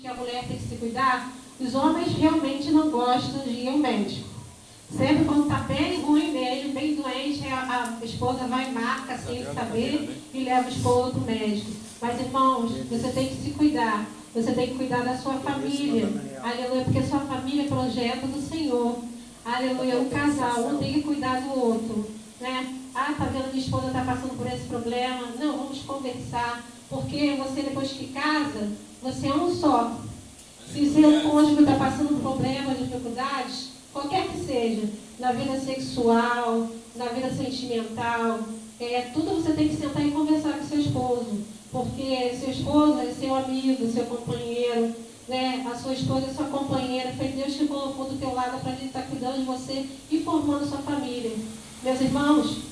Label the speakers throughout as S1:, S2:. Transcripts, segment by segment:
S1: que a mulher tem que se cuidar, os homens realmente não gostam de ir ao médico. Sempre quando está bem ruim mesmo, bem doente, a esposa vai e marca sem saber e leva o esposo para o médico. Mas, irmãos, você tem que se cuidar. Você tem que cuidar da sua família. Aleluia, porque sua família é projeto do Senhor. Aleluia, o casal, um tem que cuidar do outro. Né? Ah, tá vendo, minha esposa está passando por esse problema. Não, vamos conversar. Porque você, depois que casa, você é um só. Se seu cônjuge está passando por problemas, dificuldades, qualquer que seja, na vida sexual, na vida sentimental, tudo você tem que sentar e conversar com seu esposo. Porque seu esposo é seu amigo, seu companheiro, né? A sua esposa é sua companheira. Foi Deus que colocou do teu lado para ele estar cuidando de você e formando sua família. Meus irmãos,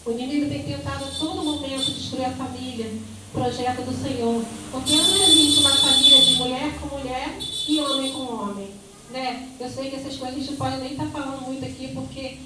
S1: o inimigo tem tentado a todo momento destruir a família, projeto do Senhor. Porque não existe uma família de mulher com mulher e homem com homem. Né? Eu sei que essas coisas a gente pode nem estar falando muito aqui, porque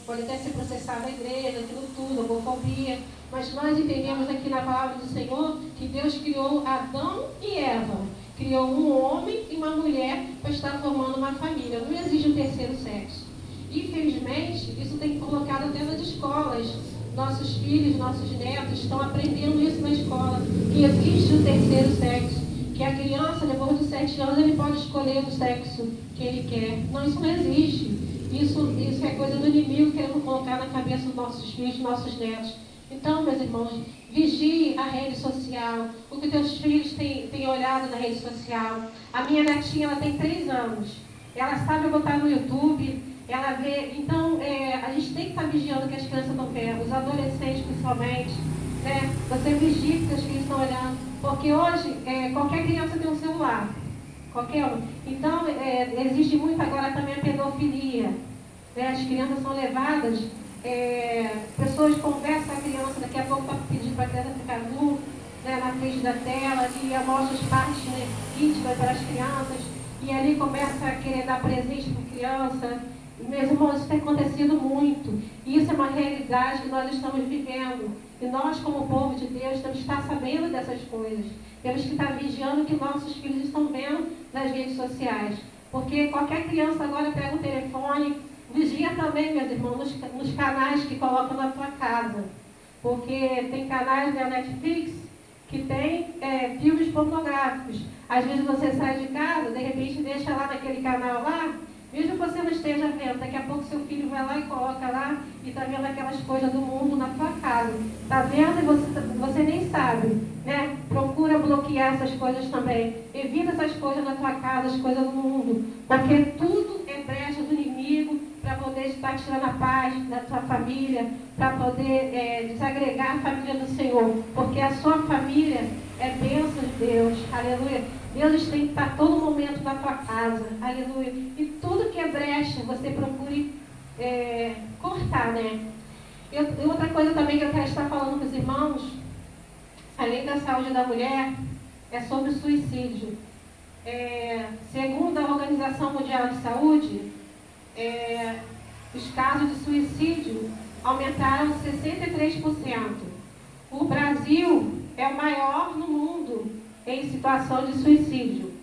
S1: pode até ser processado na igreja, aquilo tudo, homofobia. Mas nós entendemos aqui na palavra do Senhor que Deus criou Adão e Eva. Criou um homem e uma mulher para estar formando uma família. Não existe um terceiro sexo. Infelizmente, isso tem colocado até nas escolas. Nossos filhos, nossos netos estão aprendendo isso na escola, que existe o terceiro sexo. Que a criança, depois dos 7 anos, ele pode escolher o sexo que ele quer. Não, isso não existe. Isso é coisa do inimigo querendo colocar na cabeça dos nossos filhos, dos nossos netos. Então, meus irmãos, vigie a rede social, o que teus filhos têm olhado na rede social. A minha netinha, ela tem 3 anos. Ela sabe botar no YouTube, ela vê. Então, a gente tem que estar vigiando o que as crianças estão vendo, os adolescentes principalmente. Né? Você vigia que seus filhos estão olhando. Porque hoje, qualquer criança tem um celular. Qualquer um. Então, existe muito agora também a pedofilia. Né? As crianças são levadas, pessoas conversam com a criança, daqui a pouco para pedir para a criança ficar nu, né, na frente da tela, e mostra as partes, né, íntimas para as crianças, e ali começa a querer dar presente para a criança. Meus irmãos, isso tem acontecido muito. E isso é uma realidade que nós estamos vivendo. E nós, como povo de Deus, temos que estar sabendo dessas coisas. Temos que estar vigiando o que nossos filhos estão vendo nas redes sociais. Porque qualquer criança agora pega o telefone, vigia também, meus irmãos, nos canais que colocam na tua casa. Porque tem canais da Netflix que tem filmes pornográficos. Às vezes você sai de casa, de repente deixa lá naquele canal lá, mesmo que você não esteja vendo, daqui a pouco seu filho vai lá e coloca lá e está vendo aquelas coisas do mundo na tua casa. Está vendo e você nem sabe, né? Procura bloquear essas coisas também. Evita essas coisas na tua casa, as coisas do mundo. Porque tudo é brecha do inimigo para poder estar tirando a paz da tua família, para poder desagregar a família do Senhor. Porque a sua família é bênção de Deus. Aleluia. Deus tem que estar todo momento na tua casa. Aleluia. E tudo que é brecha, você procure cortar, né? E outra coisa também que eu quero estar falando com os irmãos, além da saúde da mulher, é sobre o suicídio. Segundo a Organização Mundial de Saúde, os casos de suicídio aumentaram 63%. O Brasil é o maior no mundo em situação de suicídio.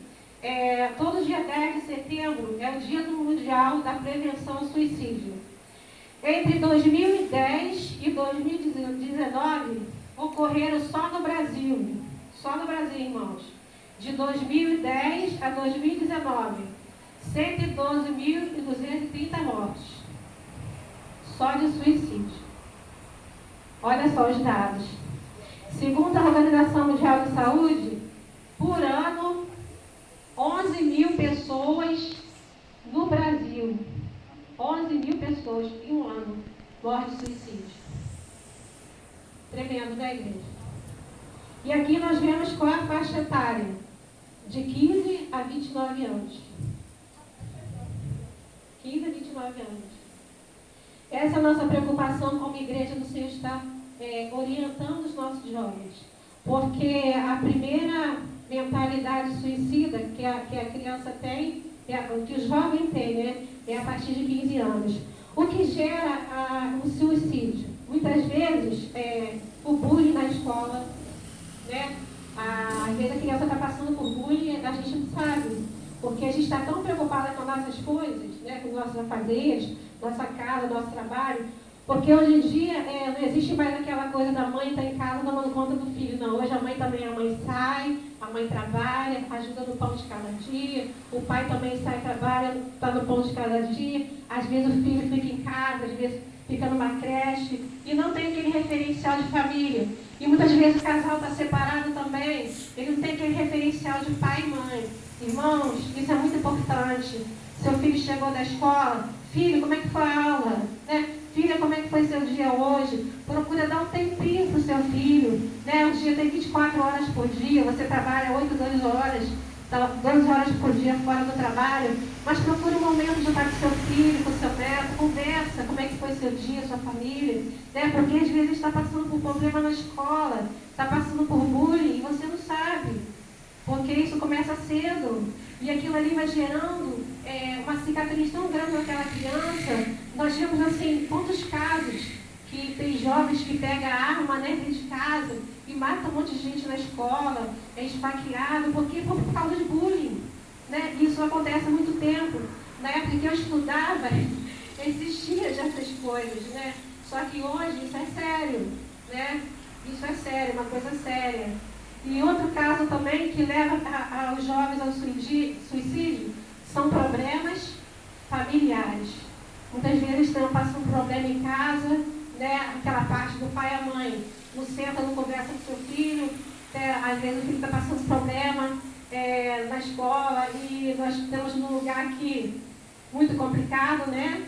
S1: Todo dia 10 de setembro é o Dia Mundial da Prevenção ao Suicídio. Entre 2010 e 2019, ocorreram só no Brasil, irmãos, de 2010 a 2019, 112.230 mortes, só de suicídio. Olha só os dados. Segundo a Organização Mundial de Saúde, por ano, 11.000 pessoas no Brasil, 11.000 pessoas em um ano morrem de suicídio. Tremendo, né, igreja? E aqui nós vemos qual é a faixa etária, de 15 a 29 anos. 15 a 29 anos. Essa é a nossa preocupação como igreja do Senhor, está orientando os nossos jovens. Porque a primeira mentalidade suicida que a criança tem, que o jovem tem, né, é a partir de 15 anos. O que gera o suicídio? Muitas vezes, o bullying na escola, né? Às vezes a criança está passando por Porque a gente está tão preocupada com nossas coisas, né, com nossos afazeres, nossa casa, nosso trabalho, porque hoje em dia não existe mais aquela coisa da mãe estar em casa tomando conta do filho. Não, hoje a mãe sai, a mãe trabalha, ajuda no pão de cada dia, o pai também sai, trabalha, está no pão de cada dia, às vezes o filho fica em casa, às vezes fica numa creche, e não tem aquele referencial de família. E muitas vezes o casal está separado também, ele não tem aquele referencial de pai e mãe. Irmãos, isso é muito importante. Seu filho chegou da escola, filho, como é que foi a aula? Né? Filha, como é que foi seu dia hoje? Procura dar um tempinho para o seu filho. Né? O dia tem 24 horas por dia, você trabalha 8, 12 horas, 12 horas por dia fora do trabalho, mas procure um momento de estar com seu filho, com seu neto, conversa, como é que foi seu dia, sua família. Né? Porque às vezes está passando por problema na escola, está passando por bullying e você não sabe. Porque isso começa cedo. E aquilo ali vai gerando uma cicatriz tão grande naquela criança. Nós vemos assim, quantos casos que tem jovens que pegam a arma, né, dentro de casa e matam um monte de gente na escola, é esfaqueado, porque por causa de bullying. Né? Isso acontece há muito tempo. Na época que eu estudava, existia já essas coisas, né? Só que hoje isso é sério, né? Isso é sério, uma coisa séria. E outro caso também que leva os jovens ao suicídio são problemas familiares. Muitas vezes estão passando um problema em casa, né? Aquela parte do pai e a mãe não senta, não conversa com seu filho, às vezes o filho está passando problema na escola e nós estamos num lugar aqui muito complicado, né?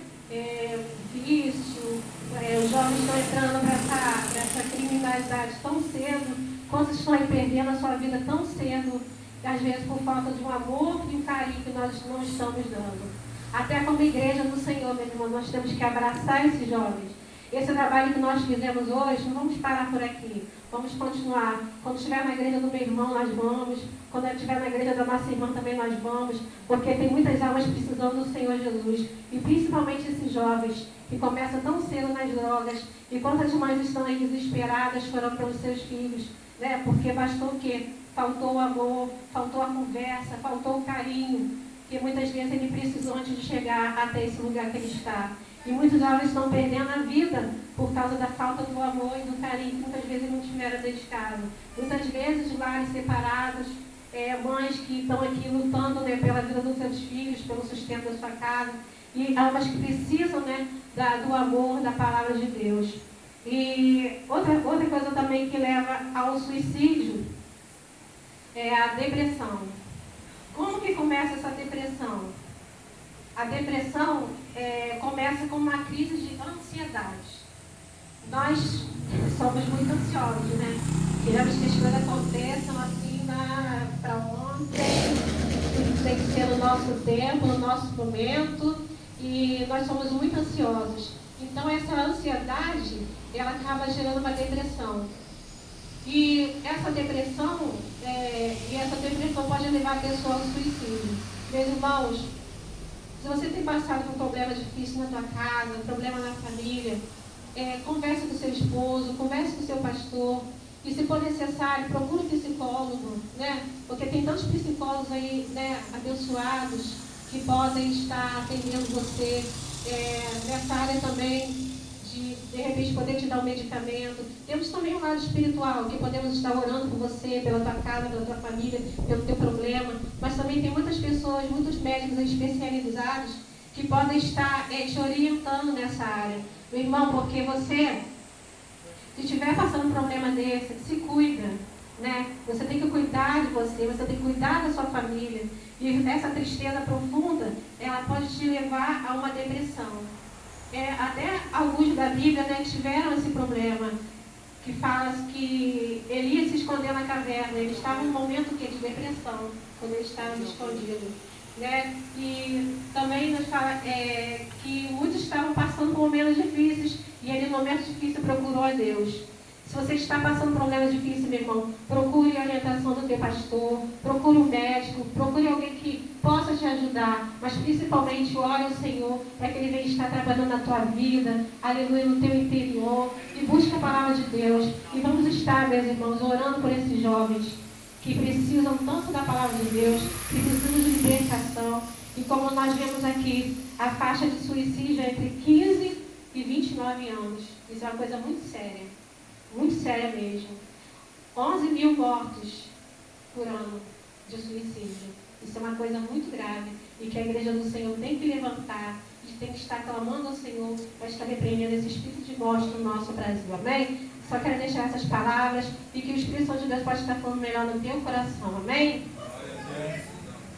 S1: Vício, os jovens estão entrando nessa criminalidade tão cedo. Quantos estão aí perdendo a sua vida tão cedo, às vezes por falta de um amor e um carinho que nós não estamos dando. Até como igreja do Senhor, meu irmão, nós temos que abraçar esses jovens. Esse trabalho que nós fizemos hoje, não vamos parar por aqui. Vamos continuar. Quando estiver na igreja do meu irmão, nós vamos. Quando estiver na igreja da nossa irmã, também nós vamos. Porque tem muitas almas precisando do Senhor Jesus. E principalmente esses jovens que começam tão cedo nas drogas. E quantas mães estão aí desesperadas, foram pelos seus filhos. Né? Porque bastou o quê? Faltou o amor, faltou a conversa, faltou o carinho, que muitas vezes ele precisou antes de chegar até esse lugar que ele está. E muitos jovens estão perdendo a vida por causa da falta do amor e do carinho que muitas vezes não tiveram dedicado. Muitas vezes lares separados, mães que estão aqui lutando, né, pela vida dos seus filhos, pelo sustento da sua casa, e almas que precisam, né, do amor, da palavra de Deus. E outra coisa também que leva ao suicídio é a depressão. Como que começa essa depressão? A depressão começa com uma crise de ansiedade. Nós somos muito ansiosos, né? Queremos que as coisas aconteçam assim para ontem, tem que ser no nosso tempo, no nosso momento, e nós somos muito ansiosos. Então essa ansiedade, ela acaba gerando uma depressão. E essa depressão pode levar a pessoa ao suicídio. Meus irmãos, se você tem passado por um problema difícil na tua casa, um problema na família, converse com seu esposo, converse com seu pastor, e se for necessário, procure um psicólogo, né? Porque tem tantos psicólogos aí, né, abençoados, que podem estar atendendo você nessa área também, de repente poder te dar um medicamento. Temos também um lado espiritual, que podemos estar orando por você, pela tua casa, pela tua família, pelo teu problema, mas também tem muitas pessoas, muitos médicos especializados que podem estar te orientando nessa área. Meu irmão, porque você, se estiver passando um problema desse, se cuida, né? Você tem que cuidar de você, você tem que cuidar da sua família. E essa tristeza profunda, ela pode te levar a uma depressão. Até alguns da Bíblia, né, tiveram esse problema, que fala que Elias se escondeu na caverna. Ele estava em um momento de depressão, quando ele estava escondido. Né? E também nos fala que muitos estavam passando por momentos difíceis, e ele, no momento difícil, procurou a Deus. Se você está passando por problemas difíceis, meu irmão, procure a orientação do teu pastor, procure um médico, procure alguém que possa te ajudar, mas principalmente ore ao Senhor para que Ele venha estar trabalhando na tua vida, aleluia, no teu interior, e busque a palavra de Deus. E vamos estar, meus irmãos, orando por esses jovens que precisam tanto da palavra de Deus, que precisam de libertação, E como nós vemos aqui, a faixa de suicídio é entre 15 e 29 anos. Isso é uma coisa muito séria mesmo. 11 mil mortos por ano de suicídio. Isso é uma coisa muito grave e que a Igreja do Senhor tem que levantar, tem que estar clamando ao Senhor para estar repreendendo esse espírito de morte no nosso Brasil. Amém? Só quero deixar essas palavras e que o Espírito Santo de Deus pode estar falando melhor no teu coração. Amém?